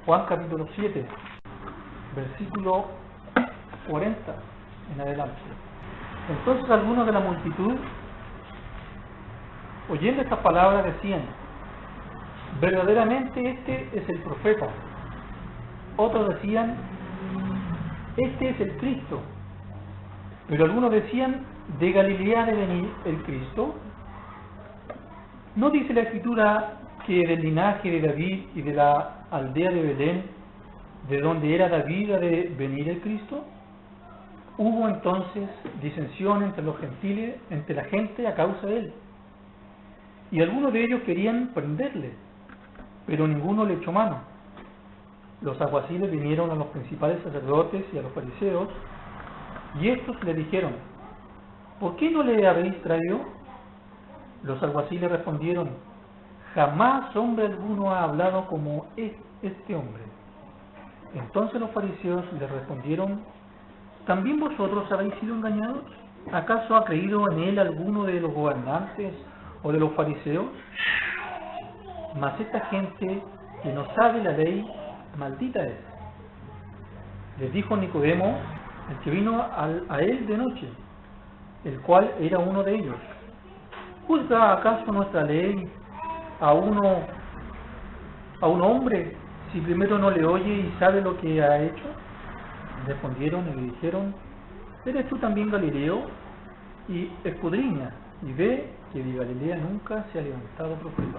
Juan capítulo 7, versículo 40 en adelante. Entonces algunos de la multitud, oyendo estas palabras, decían: verdaderamente este es el profeta. Otros decían: este es el Cristo. Pero algunos decían: ¿de Galilea debe venir el Cristo? ¿No dice la Escritura que del linaje de David y de la aldea de Belén, de donde era David, ha de venir el Cristo? Hubo entonces disensión entre los gentiles, entre la gente, a causa de él. Y algunos de ellos querían prenderle, pero ninguno le echó mano. Los alguaciles vinieron a los principales sacerdotes y a los fariseos, y estos le dijeron: ¿por qué no le habéis traído? Los alguaciles respondieron: jamás hombre alguno ha hablado como este hombre. Entonces los fariseos le respondieron: ¿también vosotros habéis sido engañados? ¿Acaso ha creído en él alguno de los gobernantes o de los fariseos? Mas esta gente que no sabe la ley, maldita es. Les dijo Nicodemo, el que vino a él de noche, el cual era uno de ellos: ¿juzga acaso nuestra ley a un hombre si primero no le oye y sabe lo que ha hecho? Respondieron y le dijeron: ¿eres tú también Galileo? Y escudriña y ve que de Galilea nunca se ha levantado profeta.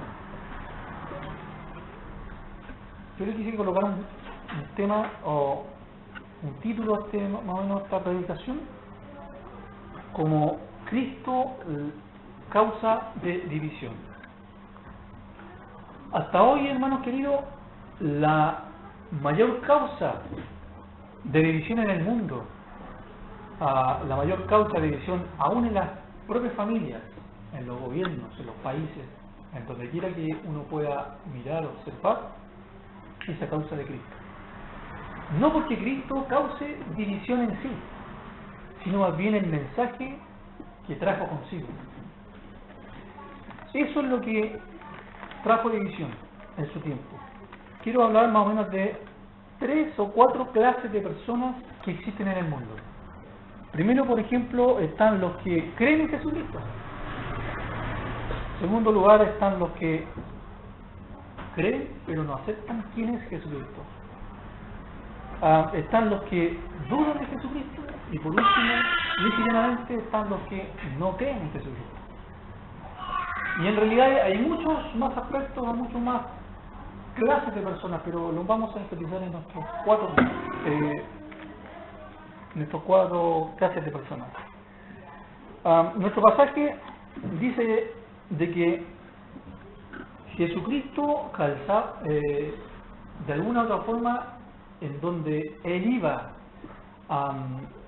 Yo le quise colocar un tema o un título a más o menos a esta predicación como Cristo, causa de división. Hasta hoy, hermanos queridos, la mayor causa de división en el mundo, la mayor causa de división aún en las propias familias, en los gobiernos, en los países, en donde quiera que uno pueda mirar o observar, es la causa de Cristo. No porque Cristo cause división en sí, sino más bien el mensaje que trajo consigo. Eso es lo que trajo división en su tiempo. Quiero hablar más o menos de 3 o 4 clases de personas que existen en el mundo. Primero, por ejemplo, están los que creen en Jesucristo. En segundo lugar, están los que creen pero no aceptan quién es Jesucristo. Están los que dudan de Jesucristo. Y por último, y finalmente, están los que no creen en Jesucristo. Y en realidad hay muchos más aspectos, hay muchas más clases de personas, pero los vamos a enfatizar en nuestros cuatro clases de personas. Nuestro pasaje dice de que Jesucristo calza, de alguna u otra forma, en donde él iba,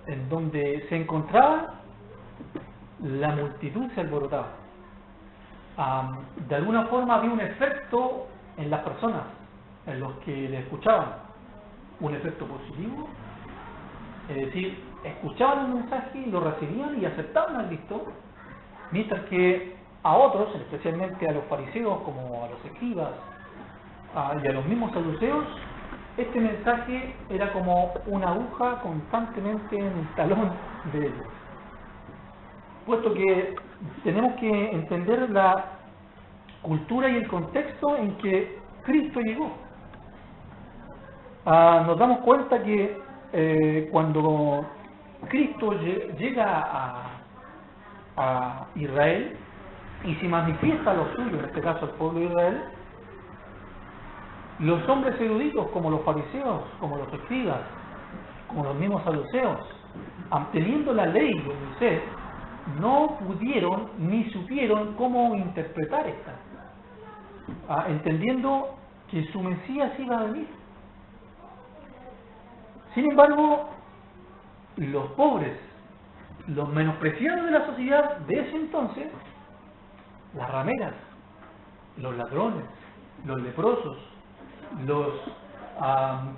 en donde se encontraba, la multitud se alborotaba. De alguna forma había un efecto en las personas, en los que le escuchaban, un efecto positivo, es decir, escuchaban el mensaje, lo recibían y aceptaban a Cristo, mientras que a otros, especialmente a los fariseos como a los escribas y a los mismos saduceos, este mensaje era como una aguja constantemente en el talón de ellos. Puesto que tenemos que entender la cultura y el contexto en que Cristo llegó. Nos damos cuenta que cuando Cristo llega a Israel y se manifiesta a los suyos, en este caso al pueblo de Israel, los hombres eruditos como los fariseos, como los escribas, como los mismos saduceos, teniendo la ley de Moisés, no pudieron ni supieron cómo interpretar esta, entendiendo que su Mesías iba a venir. Sin embargo, los pobres, los menospreciados de la sociedad de ese entonces, las rameras, los ladrones, los leprosos, los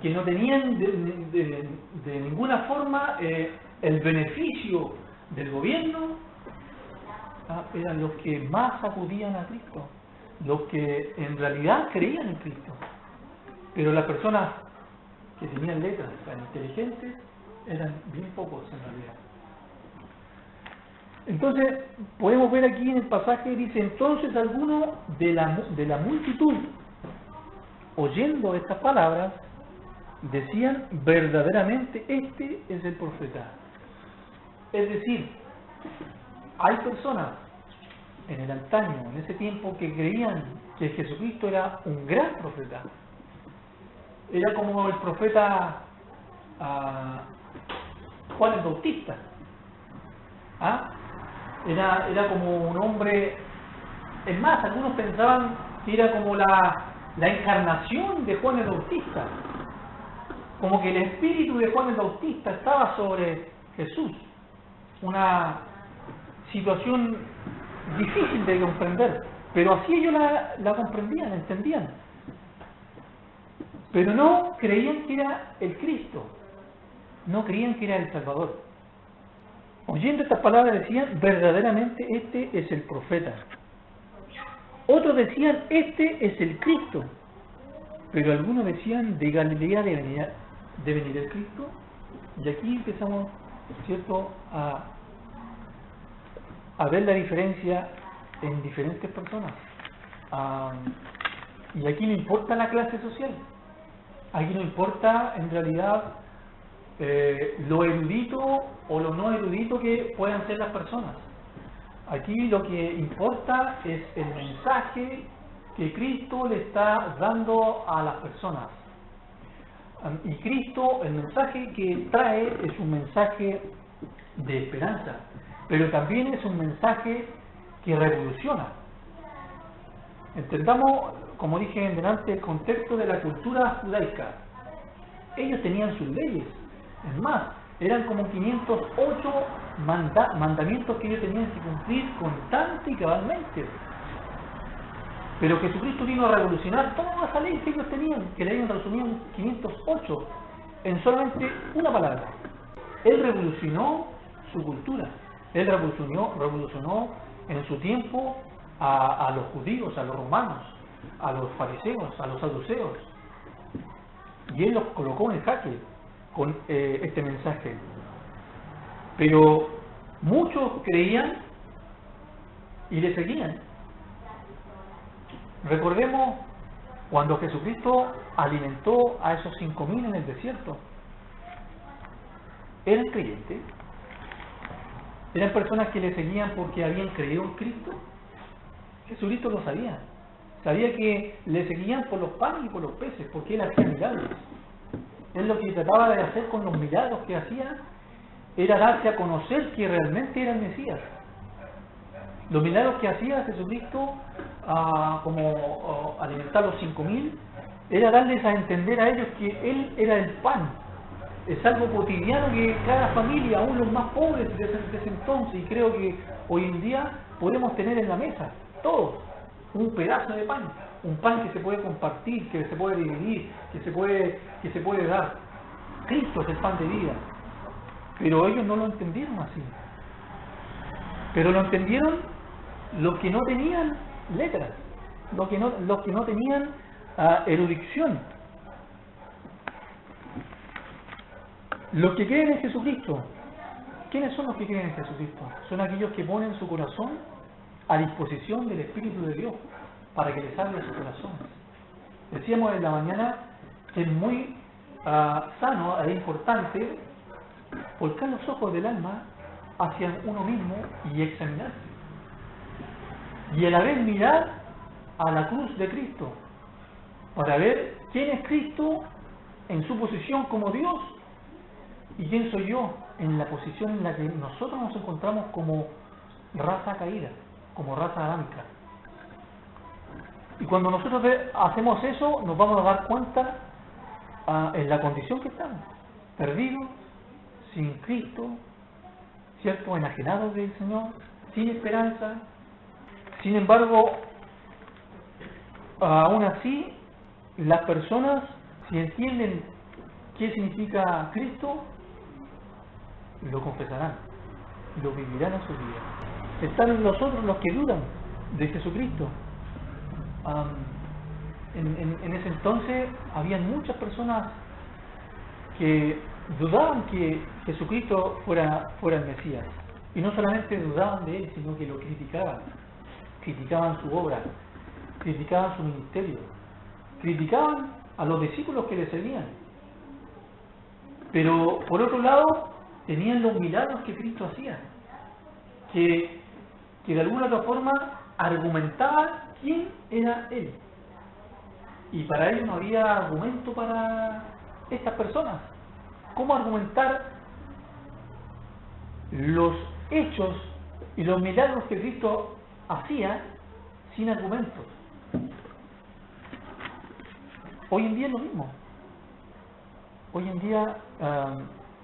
que no tenían de ninguna forma el beneficio del gobierno, eran los que más acudían a Cristo, los que en realidad creían en Cristo. Pero las personas que tenían letras tan inteligentes eran bien pocos en realidad. Entonces, podemos ver aquí en el pasaje, dice, entonces algunos de la multitud, oyendo estas palabras, decían, verdaderamente este es el profeta. Es decir, hay personas en el antaño, en ese tiempo, que creían que Jesucristo era un gran profeta. Era como el profeta Juan el Bautista. Era como un hombre. Es más, algunos pensaban que era como la encarnación de Juan el Bautista. Como que el espíritu de Juan el Bautista estaba sobre Jesús. Una situación difícil de comprender, pero así ellos la comprendían, entendían. Pero no creían que era el Cristo, no creían que era el Salvador. Oyendo estas palabras decían, verdaderamente este es el profeta. Otros decían, este es el Cristo. Pero algunos decían, de Galilea debe venir el Cristo. Y aquí empezamos, ¿cierto?, a ver la diferencia en diferentes personas. Y aquí no importa la clase social. Aquí no importa en realidad lo erudito o lo no erudito que puedan ser las personas. Aquí lo que importa es el mensaje que Cristo le está dando a las personas. Y Cristo, el mensaje que trae es un mensaje de esperanza, pero también es un mensaje que revoluciona. Entendamos, como dije delante, el contexto de la cultura judaica. Ellos tenían sus leyes. Es más, eran como 508 mandamientos que ellos tenían que cumplir constante y cabalmente. Pero Jesucristo vino a revolucionar toda esa ley que ellos tenían, que le habían resumido en 508, en solamente una palabra. Él revolucionó su cultura. Él revolucionó en su tiempo a los judíos, a los romanos, a los fariseos, a los saduceos. Y Él los colocó en jaque con este mensaje. Pero muchos creían y le seguían. Recordemos cuando Jesucristo alimentó a esos 5.000 en el desierto. ¿Eran creyentes? ¿Eran personas que le seguían porque habían creído en Cristo? Jesucristo lo sabía. Sabía que le seguían por los panes y por los peces, porque Él hacía milagros. Él lo que trataba de hacer con los milagros que hacía era darse a conocer que realmente era el Mesías. Los milagros que hacía Jesucristo, como alimentar a los 5.000, era darles a entender a ellos que Él era el pan. Es algo cotidiano que cada familia, aún los más pobres de ese entonces, y creo que hoy en día podemos tener en la mesa, todos, un pedazo de pan, un pan que se puede compartir, que se puede dividir, que se puede dar. Cristo es el pan de vida. Pero ellos no lo entendieron así. Pero lo entendieron los que no tenían letras, los que no tenían erudición. Los que creen en Jesucristo. ¿Quiénes son los que creen en Jesucristo? Son aquellos que ponen su corazón a disposición del Espíritu de Dios para que les hable sus corazones. Decíamos en la mañana que es muy sano e importante volcar los ojos del alma hacia uno mismo y examinarse. Y a la vez mirar a la cruz de Cristo para ver quién es Cristo en su posición como Dios y quién soy yo en la posición en la que nosotros nos encontramos como raza caída, como raza adámica. Y cuando nosotros hacemos eso, nos vamos a dar cuenta en la condición que estamos, perdidos, sin Cristo, ¿cierto?, enajenados del Señor, sin esperanza. Sin embargo, aún así, las personas, si entienden qué significa Cristo, lo confesarán, lo vivirán en su vida. Están nosotros los que dudan de Jesucristo. en ese entonces habían muchas personas que dudaban que Jesucristo fuera el Mesías. Y no solamente dudaban de él, sino que lo criticaban. Criticaban su obra, criticaban su ministerio, criticaban a los discípulos que le seguían. Pero por otro lado, tenían los milagros que Cristo hacía, que de alguna otra forma argumentaban quién era Él. Y para ellos no había argumento para estas personas. ¿Cómo argumentar los hechos y los milagros que Cristo hacía sin argumentos? Hoy en día es lo mismo. Hoy en día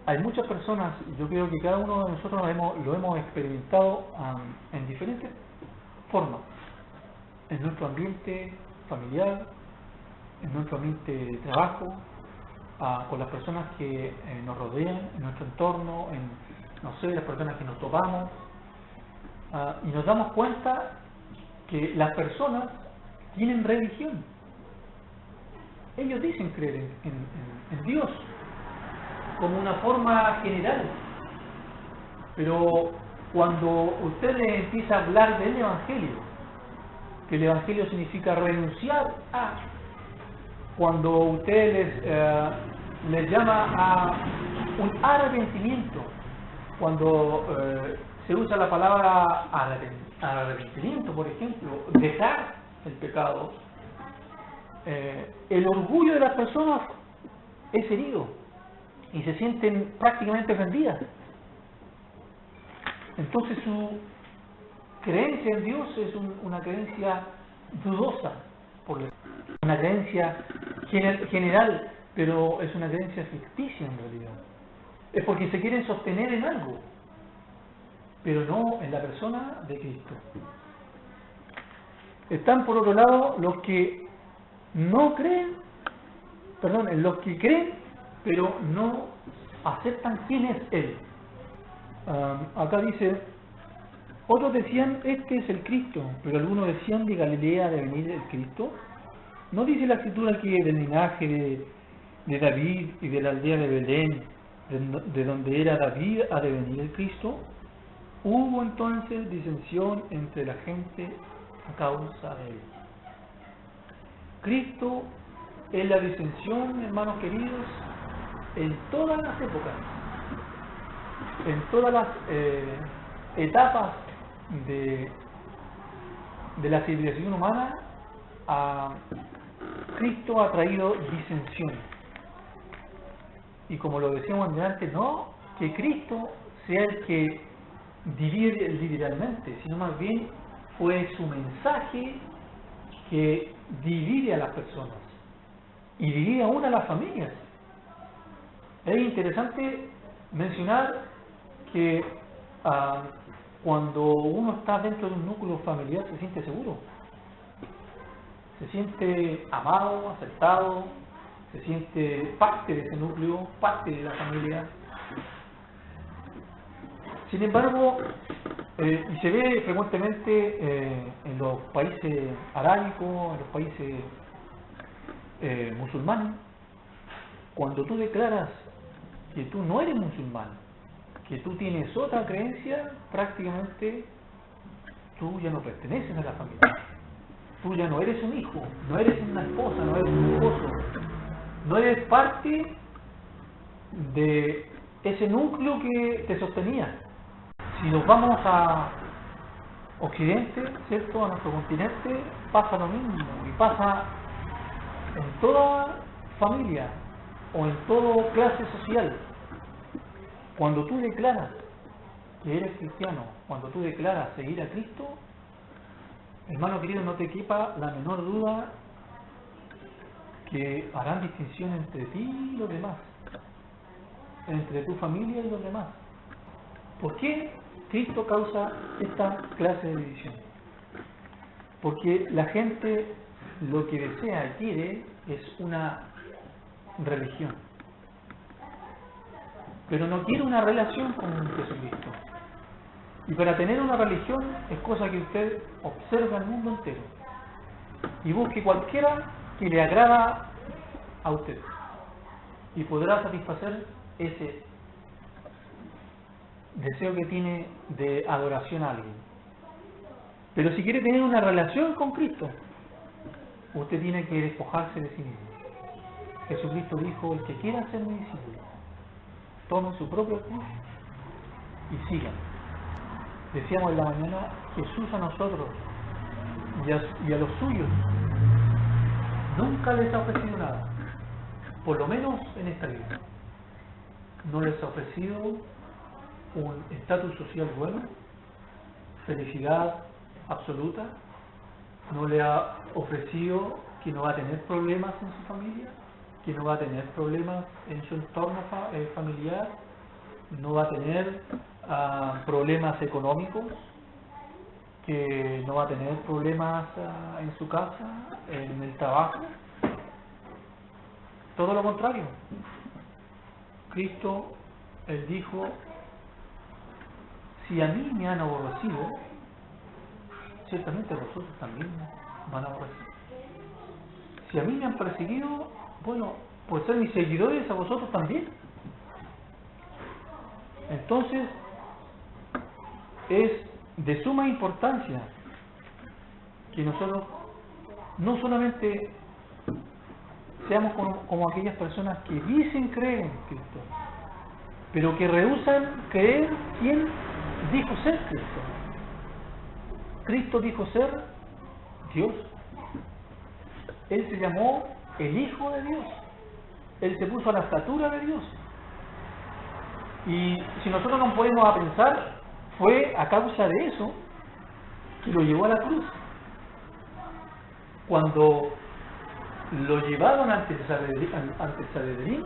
hay muchas personas, yo creo que cada uno de nosotros lo hemos experimentado en diferentes formas, en nuestro ambiente familiar, en nuestro ambiente de trabajo, con las personas que nos rodean, en nuestro entorno, las personas que nos topamos, y nos damos cuenta que las tienen religión. Ellos dicen creer en Dios como una forma general, pero cuando usted le empieza a hablar del Evangelio, que el Evangelio significa renunciar a, cuando usted les llama a un arrepentimiento, cuando se usa la palabra arrepentimiento, por ejemplo, dejar el pecado, el orgullo de las personas es herido y se sienten prácticamente ofendidas. Entonces su creencia en Dios es una creencia dudosa, una creencia general, pero es una creencia ficticia en realidad. Es porque se quieren sostener en algo, pero no en la persona de Cristo. Están por otro lado los que los que creen, pero no aceptan quién es Él. Acá dice, otros decían, este es el Cristo, pero algunos decían, de Galilea ha de venir el Cristo. ¿No dice la Escritura que del linaje de David y de la aldea de Belén, de donde era David, ha de venir el Cristo? Hubo entonces disensión entre la gente a causa de él. Cristo es la disensión, hermanos queridos, en todas las épocas, en todas las etapas de la civilización humana. Cristo ha traído disensión. Y como lo decíamos antes, no que Cristo sea el que divide literalmente, sino más bien fue su mensaje que divide a las personas y divide aún a las familias. Es interesante mencionar que cuando uno está dentro de un núcleo familiar se siente seguro, se siente amado, aceptado, se siente parte de ese núcleo, parte de la familia. Sin embargo, y se ve frecuentemente en los países arábicos, en los países musulmanes, cuando tú declaras que tú no eres musulmán, que tú tienes otra creencia, prácticamente tú ya no perteneces a la familia. Tú ya no eres un hijo, no eres una esposa, no eres un esposo, no eres parte de ese núcleo que te sostenía. Si nos vamos a Occidente, ¿cierto?, a nuestro continente, pasa lo mismo, y pasa en toda familia o en toda clase social. Cuando tú declaras que eres cristiano, cuando tú declaras seguir a Cristo, hermano querido, no te quepa la menor duda que harán distinción entre ti y los demás, entre tu familia y los demás. ¿Por qué Cristo causa esta clase de división? Porque la gente lo que desea y quiere es una religión, pero no quiere una relación con Jesucristo. Y para tener una religión es cosa que usted observa el mundo entero y busque cualquiera que le agrada a usted y podrá satisfacer ese deseo que tiene de adoración a alguien. Pero si quiere tener una relación con Cristo, usted tiene que despojarse de sí mismo. Jesucristo dijo: el que quiera ser mi discípulo, tome su propia cruz y sigan. Decíamos en la mañana, Jesús a nosotros y a los suyos nunca les ha ofrecido nada, por lo menos en esta vida. No les ha ofrecido un estatus social bueno, felicidad absoluta, no le ha ofrecido que no va a tener problemas en su familia, que no va a tener problemas en su entorno familiar, no va a tener problemas económicos, que no va a tener problemas en su casa, en el trabajo. Todo lo contrario. Cristo, Él dijo: si a mí me han aborrecido, ciertamente a vosotros también van a aborrecer. Si a mí me han perseguido, bueno, por ser mis seguidores, a vosotros también. Entonces, es de suma importancia que nosotros no solamente seamos como aquellas personas que dicen creer en Cristo, pero que rehúsan creer quién dijo ser Cristo. Cristo dijo ser Dios. Él se llamó el Hijo de Dios. Él se puso a la estatura de Dios. Y si nosotros nos ponemos a pensar, fue a causa de eso que lo llevó a la cruz. Cuando lo llevaron ante el Sanedrín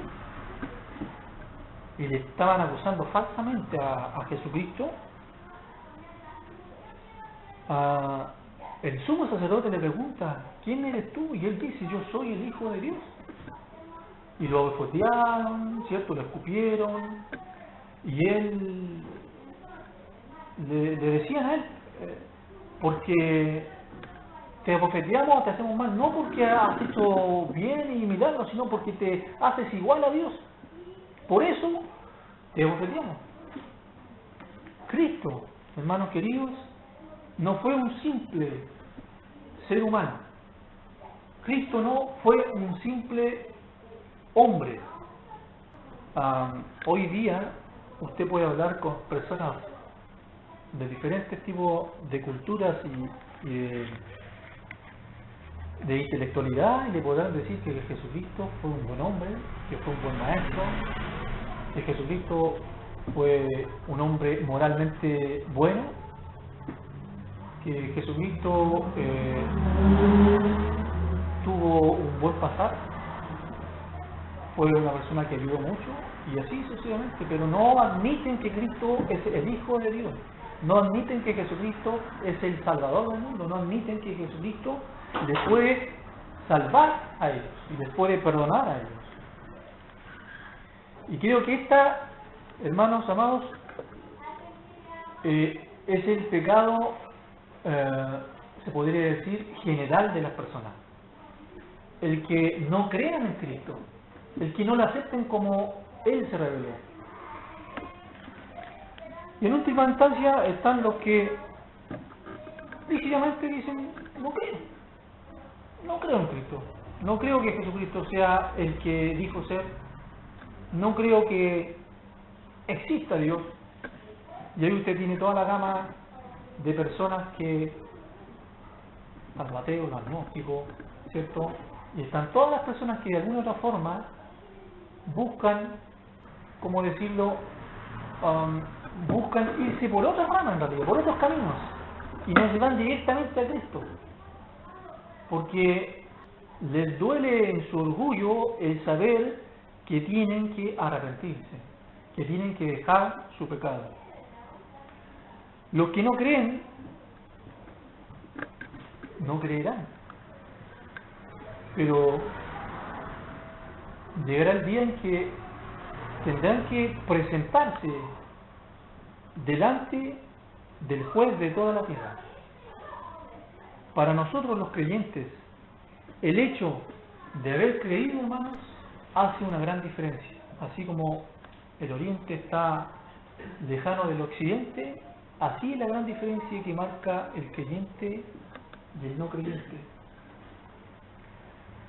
y le estaban acusando falsamente a Jesucristo, el sumo sacerdote le pregunta: ¿quién eres tú? Y él dice: yo soy el Hijo de Dios. Y lo abofetearon, ¿cierto? Lo escupieron, y él le decían a él: porque te abofeteamos, te hacemos mal, no porque has hecho bien y milagros, sino porque te haces igual a Dios. Por eso te abofeteamos. Cristo, hermanos queridos, no fue un simple ser humano. Cristo no fue un simple hombre. Hoy día usted puede hablar con personas de diferentes tipos de culturas y de intelectualidad, y le podrán decir que Jesucristo fue un buen hombre, que fue un buen maestro, que Jesucristo fue un hombre moralmente bueno, que Jesucristo tuvo un buen pasar, fue una persona que ayudó mucho, y así sucesivamente, pero no admiten que Cristo es el Hijo de Dios, no admiten que Jesucristo es el Salvador del mundo, no admiten que Jesucristo les puede salvar a ellos y les puede perdonar a ellos. Y creo que esta, hermanos amados, es el pecado, se podría decir, general de las personas. El que no crean en Cristo, el que no lo acepten como Él se reveló. Y en última instancia están los que lícitamente dicen: no creo en Cristo, no creo que Jesucristo sea el que dijo ser, no creo que exista Dios. Y ahí usted tiene toda la gama de personas que, los ateos, los agnósticos, ¿cierto? Y están todas las personas que de alguna u otra forma buscan, ¿cómo decirlo? Buscan irse por otras ramas, en realidad, por otros caminos, y no se van directamente a Cristo, porque les duele en su orgullo el saber que tienen que arrepentirse, que tienen que dejar su pecado. Los que no creen, no creerán, pero llegará el día en que tendrán que presentarse delante del juez de toda la tierra. Para nosotros los creyentes, el hecho de haber creído, hermanos, hace una gran diferencia. Así como el oriente está lejano del occidente, así es la gran diferencia que marca el creyente y el no creyente.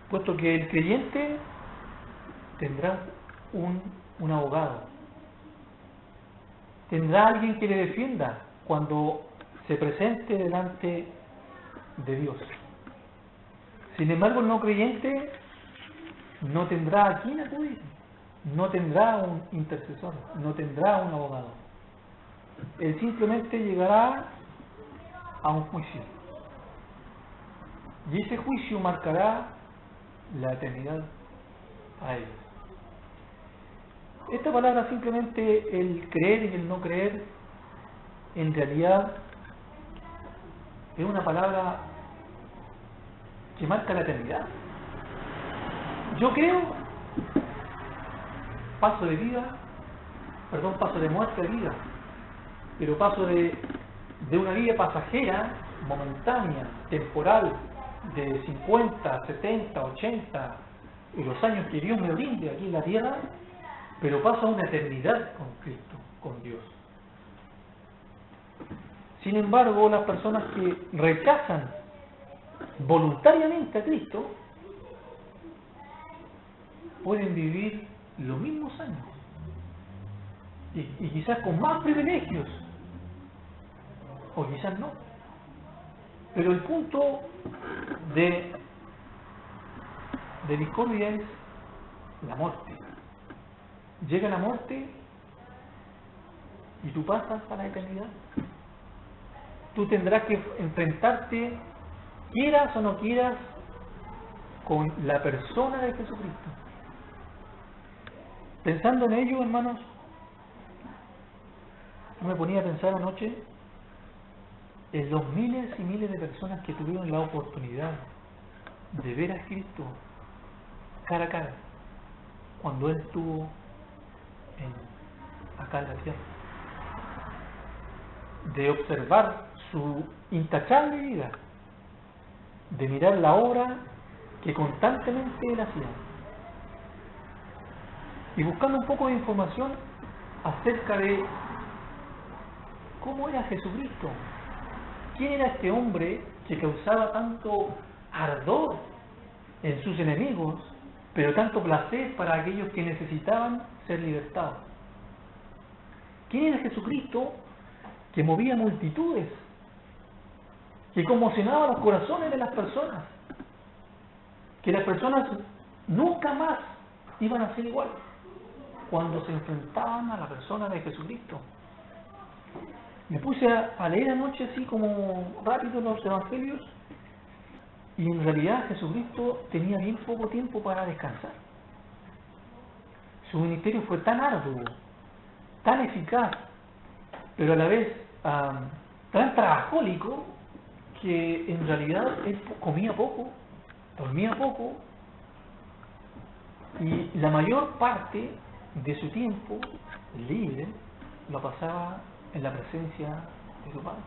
Puesto que el creyente tendrá un abogado, tendrá alguien que le defienda cuando se presente delante de Dios. Sin embargo, el no creyente no tendrá a quién acudir, no tendrá un intercesor, no tendrá un abogado. Él simplemente llegará a un juicio. Y ese juicio marcará la eternidad a ellos. Esta palabra, simplemente el creer y el no creer, en realidad es una palabra que marca la eternidad. Yo creo, paso de muerte a vida, pero paso de una vida pasajera, momentánea, temporal, de 50, 70, 80, y los años que Dios me brinde aquí en la tierra, pero paso a una eternidad con Cristo, con Dios. Sin embargo, las personas que rechazan voluntariamente a Cristo pueden vivir los mismos años y quizás con más privilegios, o quizás no. Pero el punto de discordia es la muerte. Llega la muerte y tú pasas a la eternidad. Tú tendrás que enfrentarte, quieras o no quieras, con la persona de Jesucristo. Pensando en ello, hermanos, yo me ponía a pensar anoche en los miles y miles de personas que tuvieron la oportunidad de ver a Cristo cara a cara cuando Él estuvo acá en la tierra, de observar su intachable vida, de mirar la obra que constantemente Él hacía, y buscando un poco de información acerca de cómo era Jesucristo. ¿Quién era este hombre que causaba tanto ardor en sus enemigos, pero tanto placer para aquellos que necesitaban ser libertados? ¿Quién era Jesucristo que movía multitudes, que conmocionaba los corazones de las personas, que las personas nunca más iban a ser igual cuando se enfrentaban a la persona de Jesucristo? Me puse a leer anoche así como rápido los evangelios, y en realidad Jesucristo tenía bien poco tiempo para descansar. Su ministerio fue tan arduo, tan eficaz, pero a la vez tan trabajólico, que en realidad él comía poco, dormía poco, y la mayor parte de su tiempo libre lo pasaba en la presencia de su Padre.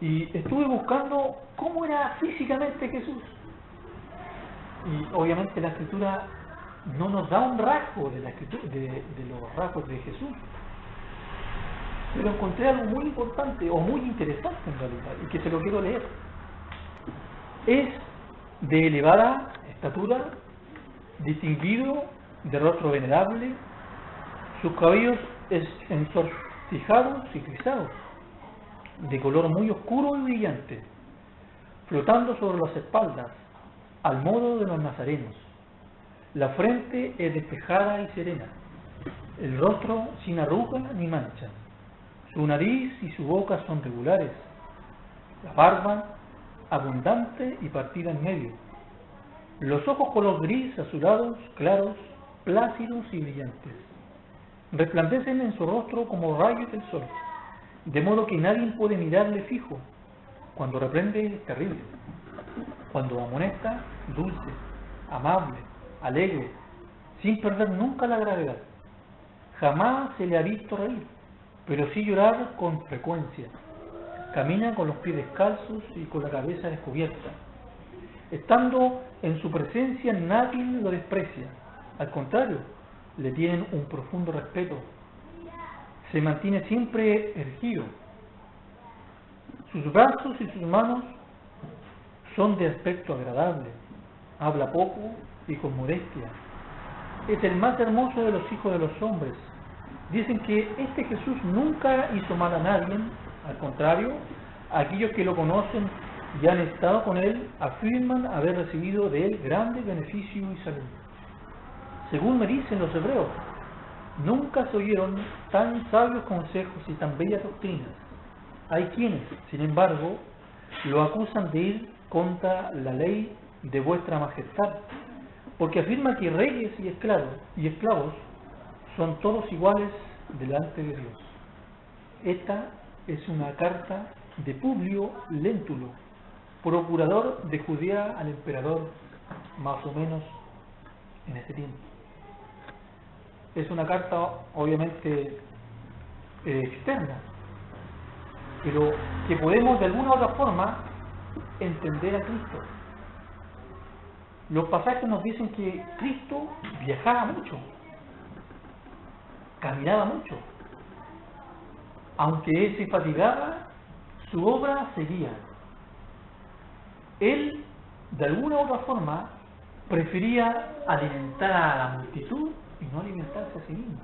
Y estuve buscando cómo era físicamente Jesús, y obviamente la Escritura no nos da un rasgo de los rasgos de Jesús, pero encontré algo muy importante, o muy interesante en realidad, y que se lo quiero leer. Es de elevada estatura, distinguido, de rostro venerable, sus cabellos ensortijados y rizados, de color muy oscuro y brillante, flotando sobre las espaldas, al modo de los nazarenos. La frente es despejada y serena, el rostro sin arruga ni mancha, su nariz y su boca son regulares, la barba abundante y partida en medio, los ojos color gris, azulados, claros, plácidos y brillantes, resplandecen en su rostro como rayos del sol, de modo que nadie puede mirarle fijo. Cuando reprende es terrible, cuando amonesta, dulce, amable, alegre, sin perder nunca la gravedad. Jamás se le ha visto reír, pero sí llorar con frecuencia. Camina con los pies descalzos y con la cabeza descubierta. Estando en su presencia nadie lo desprecia. Al contrario, le tienen un profundo respeto. Se mantiene siempre erguido. Sus brazos y sus manos son de aspecto agradable. Habla poco y con modestia. Es el más hermoso de los hijos de los hombres. Dicen que este Jesús nunca hizo mal a nadie. Al contrario, aquellos que lo conocen y han estado con él afirman haber recibido de él grande beneficio y salud. Según me dicen los hebreos, nunca se oyeron tan sabios consejos y tan bellas doctrinas. Hay quienes, sin embargo, lo acusan de ir contra la ley de vuestra majestad, porque afirma que reyes y esclavos son todos iguales delante de Dios. Esta es una carta de Publio Léntulo, procurador de Judea al emperador, más o menos en ese tiempo. Es una carta obviamente externa, pero que podemos de alguna u otra forma entender a Cristo. Los pasajes nos dicen que Cristo viajaba mucho, caminaba mucho. Aunque él se fatigaba, su obra seguía. Él, de alguna u otra forma, prefería alimentar a la multitud y no alimentarse a sí mismo,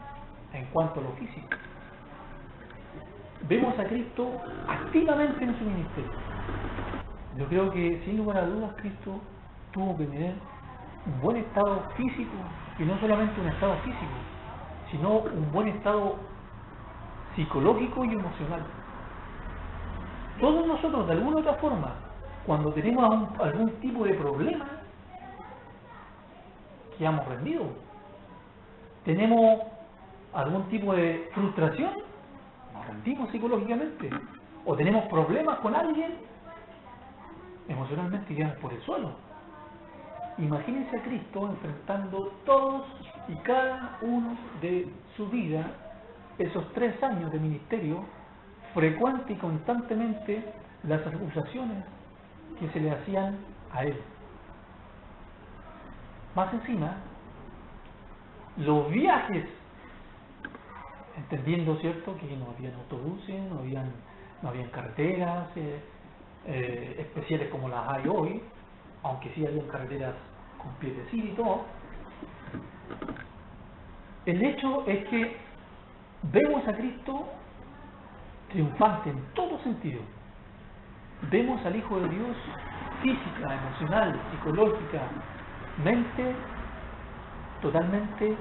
en cuanto a lo físico. Vemos a Cristo activamente en su ministerio. Yo creo que, sin lugar a dudas, Cristo tuvo que tener un buen estado físico, y no solamente un estado físico, sino un buen estado psicológico y emocional. Todos nosotros, de alguna u otra forma, cuando tenemos algún tipo de problema, quedamos rendidos. Tenemos algún tipo de frustración, nos rendimos psicológicamente. O tenemos problemas con alguien, emocionalmente quedamos por el suelo. Imagínense a Cristo enfrentando todos y cada uno de su vida, esos 3 años de ministerio, frecuente y constantemente las acusaciones que se le hacían a él. Más encima, los viajes, entendiendo, ¿cierto?, que no habían autobuses, no habían carreteras especiales como las hay hoy, aunque sí habían carreteras con piedecita y todo. El hecho es que vemos a Cristo triunfante en todo sentido. Vemos al Hijo de Dios física, emocional, psicológicamente totalmente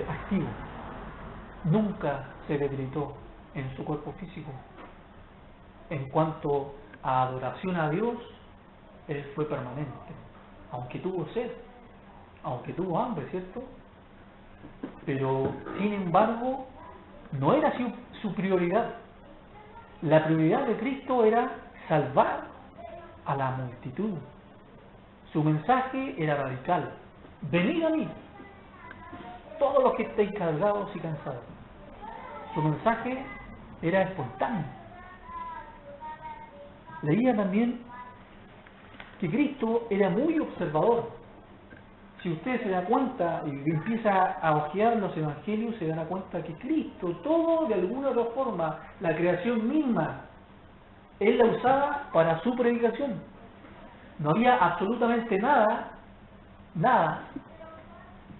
activo. Nunca se debilitó en su cuerpo físico. En cuanto a adoración a Dios, él fue permanente, aunque tuvo sed, aunque tuvo hambre, ¿cierto? Pero sin embargo no era su prioridad. La prioridad de Cristo era salvar a la multitud. Su mensaje era radical: venid a mí, todos los que estéis cargados y cansados. Su mensaje era espontáneo. Leía también que Cristo era muy observador. Si usted se da cuenta y empieza a hojear los evangelios, se dará cuenta que Cristo, todo de alguna u otra forma, la creación misma, él la usaba para su predicación. No había absolutamente nada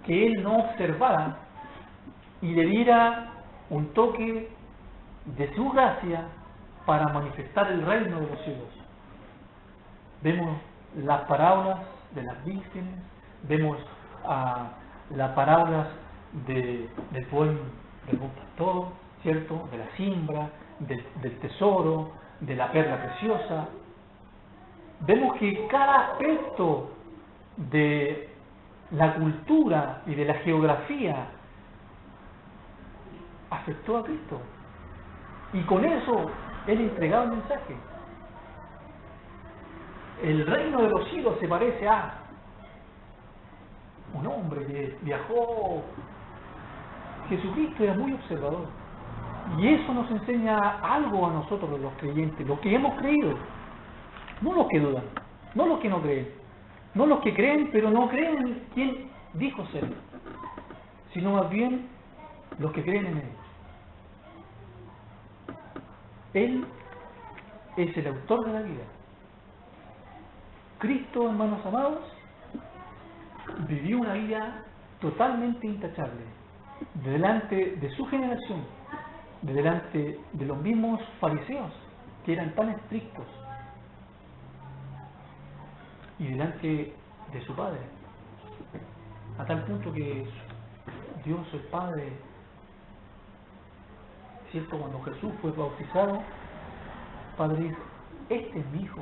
que él no observara y le diera un toque de su gracia para manifestar el reino de los cielos. Vemos las parábolas de las vírgenes, vemos las parábolas del buen pastor, ¿cierto?, de la siembra, del tesoro, de la perla preciosa. Vemos que cada aspecto de la cultura y de la geografía afectó a Cristo, y con eso él entregaba el mensaje. El reino de los cielos se parece a un hombre que viajó. Jesucristo era muy observador, y eso nos enseña algo a nosotros los creyentes, los que hemos creído. No los que dudan, no los que no creen, no los que creen pero no creen en quien dijo ser, sino más bien los que creen en Él. Él es el autor de la vida. Cristo, hermanos amados, vivió una vida totalmente intachable delante de su generación, delante de los mismos fariseos que eran tan estrictos, y delante de su Padre, a tal punto que Dios el Padre, ¿cierto? Cuando Jesús fue bautizado, Padre dijo: este es mi Hijo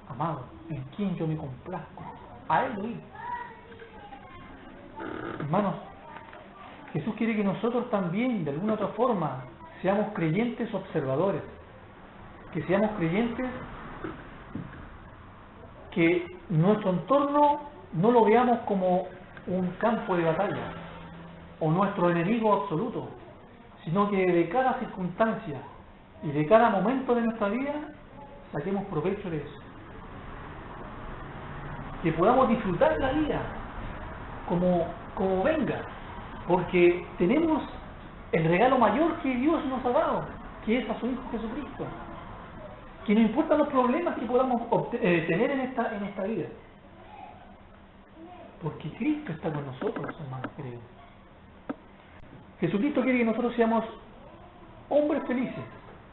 amado, en quien yo me complazco, a Él oír. Hermanos, Jesús quiere que nosotros también, de alguna otra forma, seamos creyentes observadores, que seamos creyentes que nuestro entorno no lo veamos como un campo de batalla o nuestro enemigo absoluto, sino que de cada circunstancia y de cada momento de nuestra vida saquemos provecho de eso, que podamos disfrutar la vida como venga, porque tenemos el regalo mayor que Dios nos ha dado, que es a su Hijo Jesucristo, que no importan los problemas que podamos tener en esta vida, porque Cristo está con nosotros, hermanos queridos. Jesucristo quiere que nosotros seamos hombres felices,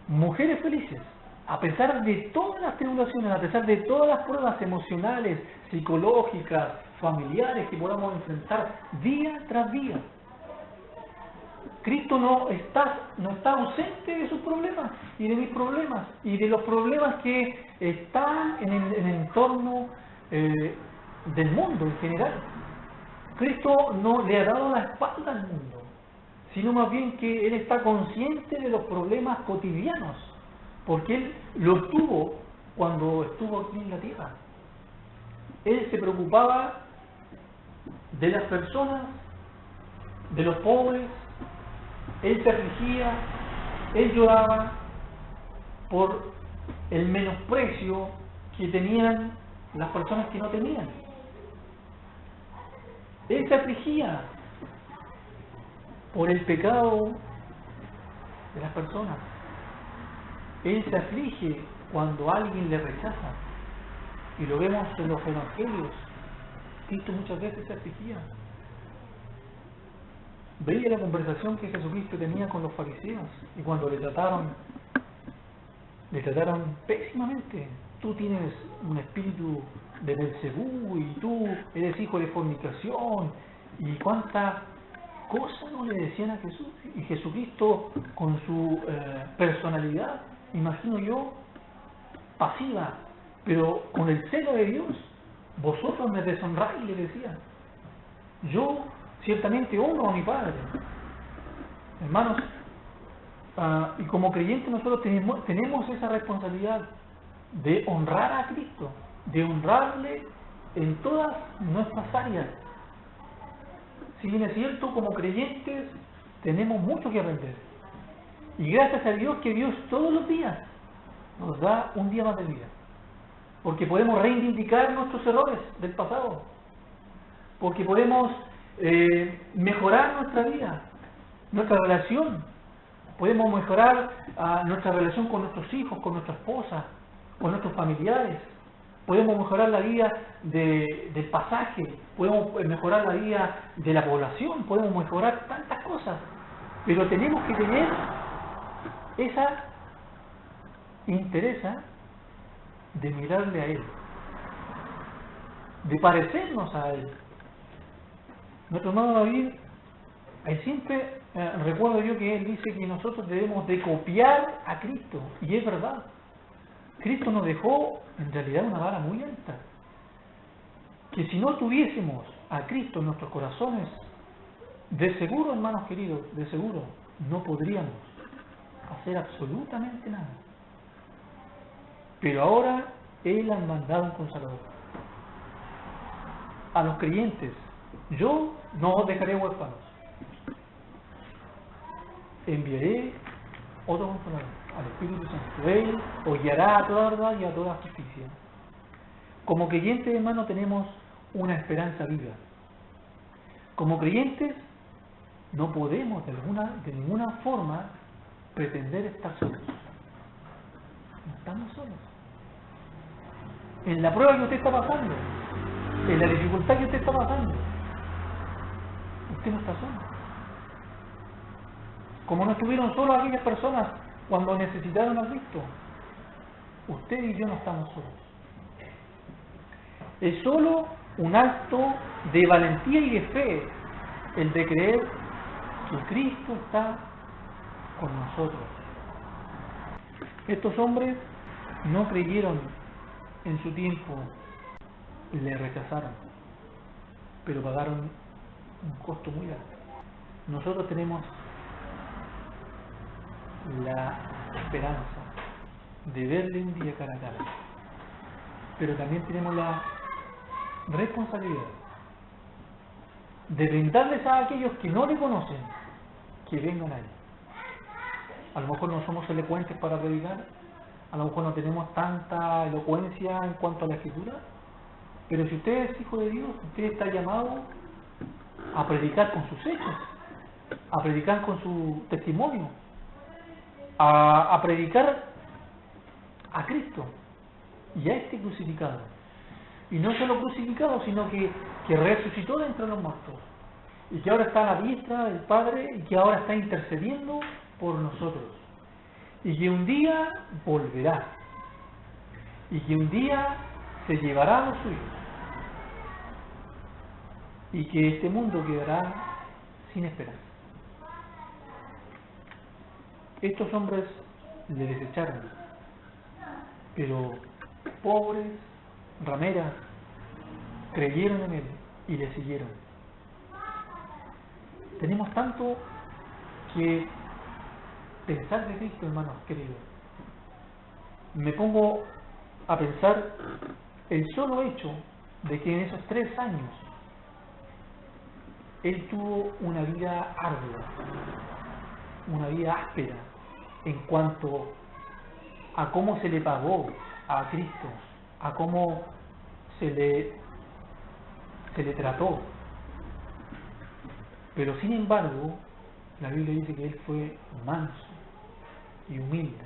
mujeres felices, a pesar de todas las tribulaciones, a pesar de todas las pruebas emocionales, psicológicas, familiares que podamos enfrentar día tras día. Cristo no está ausente de sus problemas y de mis problemas y de los problemas que están en el entorno del mundo en general. Cristo no le ha dado la espalda al mundo, sino más bien que Él está consciente de los problemas cotidianos, porque Él los tuvo cuando estuvo aquí en la tierra. Él se preocupaba de las personas, de los pobres. Él se afligía, Él lloraba por el menosprecio que tenían las personas que no tenían. Él se afligía por el pecado de las personas. Él se aflige cuando alguien le rechaza, y lo vemos en los evangelios. Cristo muchas veces se afligía. Veía la conversación que Jesucristo tenía con los fariseos, y cuando le trataron pésimamente. Tú tienes un espíritu de Belcebú, y tú eres hijo de fornicación, y cuántas cosas no le decían a Jesús. Y Jesucristo, con su personalidad, imagino yo, pasiva, pero con el celo de Dios: vosotros me deshonráis, le decía. Yo ciertamente honro a mi Padre. Hermanos, y como creyentes nosotros tenemos esa responsabilidad de honrar a Cristo, de honrarle en todas nuestras áreas. Si bien es cierto, como creyentes tenemos mucho que aprender, y gracias a Dios que Dios todos los días nos da un día más de vida, porque podemos reivindicar nuestros errores del pasado, porque podemos mejorar nuestra vida, nuestra relación, podemos mejorar nuestra relación con nuestros hijos, con nuestra esposa, con nuestros familiares, podemos mejorar la vida del pasaje, podemos mejorar la vida de la población, podemos mejorar tantas cosas, pero tenemos que tener esa interés de mirarle a Él, de parecernos a Él. Nuestro hermano David, siempre recuerdo yo que él dice que nosotros debemos de copiar a Cristo, y es verdad. Cristo nos dejó en realidad una vara muy alta, que si no tuviésemos a Cristo en nuestros corazones, de seguro, hermanos queridos, de seguro no podríamos hacer absolutamente nada. Pero ahora Él ha mandado un Consolador a los creyentes: yo no os dejaré huérfanos, enviaré otro Consolador, al Espíritu Santo. Él os guiará a toda verdad y a toda justicia. Como creyentes, hermano, tenemos una esperanza viva. Como creyentes, no podemos de ninguna forma pretender estar solos. No estamos solos. En la prueba que usted está pasando, en la dificultad que usted está pasando, usted no está solo. Como no estuvieron solos aquellas personas cuando necesitaron a Cristo, usted y yo no estamos solos. Es solo un acto de valentía y de fe el de creer que Cristo está con nosotros. Estos hombres no creyeron en su tiempo, le rechazaron, pero pagaron un costo muy alto. Nosotros tenemos la esperanza de verle un día cara a cara, pero también tenemos la responsabilidad de brindarles a aquellos que no le conocen que vengan a él. A lo mejor no somos elocuentes para predicar, a lo mejor no tenemos tanta elocuencia en cuanto a la escritura, pero si usted es hijo de Dios, usted está llamado a predicar con sus hechos, a predicar con su testimonio, a predicar a Cristo y a este crucificado. Y no solo crucificado, sino que resucitó de entre los muertos. Y que ahora está a la diestra del Padre y que ahora está intercediendo por nosotros. Y que un día volverá. Y que un día se llevará a los suyos. Y que este mundo quedará sin esperanza. Estos hombres le desecharon, pero pobres rameras creyeron en él y le siguieron. Tenemos tanto que pensar de Cristo, hermanos queridos. Me pongo a pensar el solo hecho de que en esos 3 años él tuvo una vida ardua, una vida áspera en cuanto a cómo se le pagó a Cristo, a cómo se le trató. Pero sin embargo, la Biblia dice que él fue manso y humilde.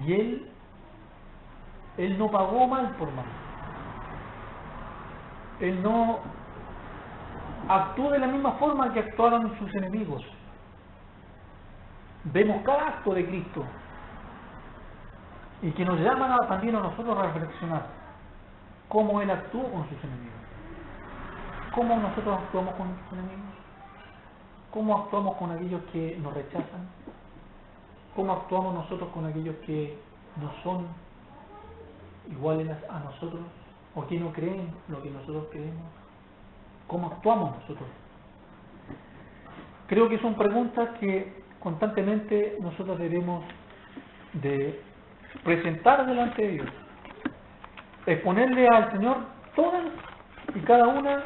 Y él no pagó mal por mal. Él no actuó de la misma forma que actuaron sus enemigos. Vemos cada acto de Cristo y que nos llaman también a nosotros a reflexionar cómo Él actuó con sus enemigos. ¿Cómo nosotros actuamos con nuestros enemigos? ¿Cómo actuamos con aquellos que nos rechazan? ¿Cómo actuamos nosotros con aquellos que no son iguales a nosotros o que no creen lo que nosotros creemos? ¿Cómo actuamos nosotros? Creo que son preguntas que constantemente nosotros debemos de presentar delante de Dios, exponerle al Señor todas y cada una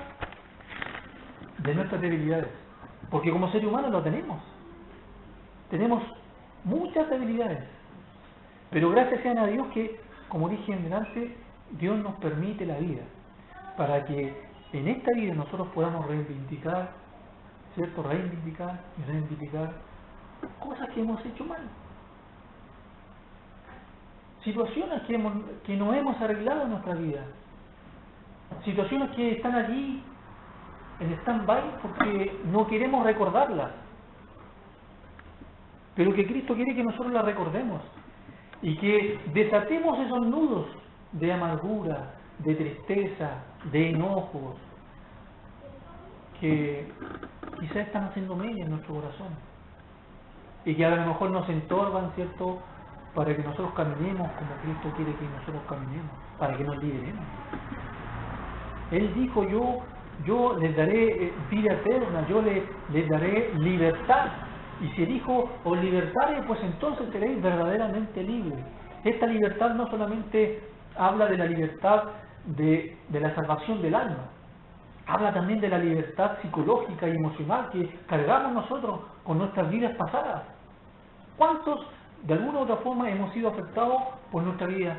de nuestras debilidades, porque como seres humanos lo tenemos muchas debilidades, pero gracias sean a Dios que, como dije en delante, Dios nos permite la vida para que en esta vida nosotros podamos reivindicar, ¿cierto? Reivindicar cosas que hemos hecho mal, situaciones que no hemos arreglado en nuestra vida, situaciones que están allí en stand-by porque no queremos recordarlas, pero que Cristo quiere que nosotros las recordemos y que desatemos esos nudos de amargura, de tristeza, de enojos que quizás están haciendo mella en nuestro corazón y que a lo mejor nos entorban, ¿cierto?, para que nosotros caminemos como Cristo quiere que nosotros caminemos, para que nos liberemos. Él dijo, yo les daré vida eterna, yo les daré libertad. Y si el Hijo os libertare, pues entonces seréis verdaderamente libres. Esta libertad no solamente habla de la libertad de la salvación del alma, habla también de la libertad psicológica y emocional que cargamos nosotros con nuestras vidas pasadas. ¿Cuántos de alguna u otra forma hemos sido afectados por nuestra vida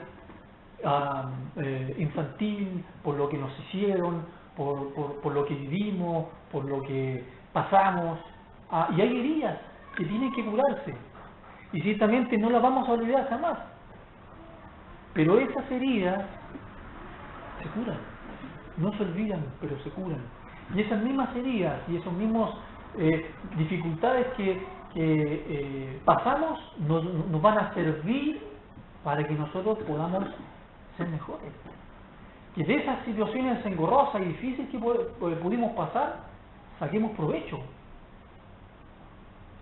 infantil, por lo que nos hicieron, por lo que vivimos, por lo que pasamos. Y hay heridas que tienen que curarse. Y ciertamente no las vamos a olvidar jamás. Pero esas heridas se curan. No se olvidan, pero se curan. Y esas mismas heridas y esos mismos dificultades que pasamos nos van a servir para que nosotros podamos ser mejores. Que de esas situaciones engorrosas y difíciles que pudimos pasar, saquemos provecho.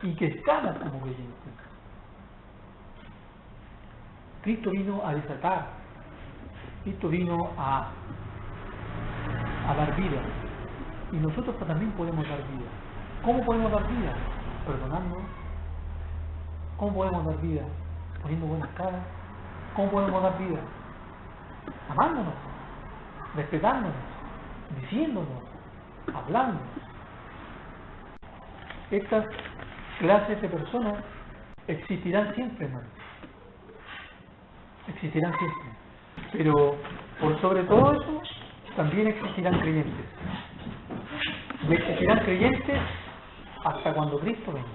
Y crezcamos como creyentes. Cristo vino a desatar. Cristo vino a dar vida. Y nosotros también podemos dar vida. ¿Cómo podemos dar vida? Perdonando. ¿Cómo podemos dar vida? Poniendo buenas caras. ¿Cómo podemos dar vida? Amándonos, respetándonos, diciéndonos, hablando. Estas clases de personas existirán siempre, hermano. Existirán siempre. Pero por sobre todo eso, también existirán creyentes. Y existirán creyentes hasta cuando Cristo venga.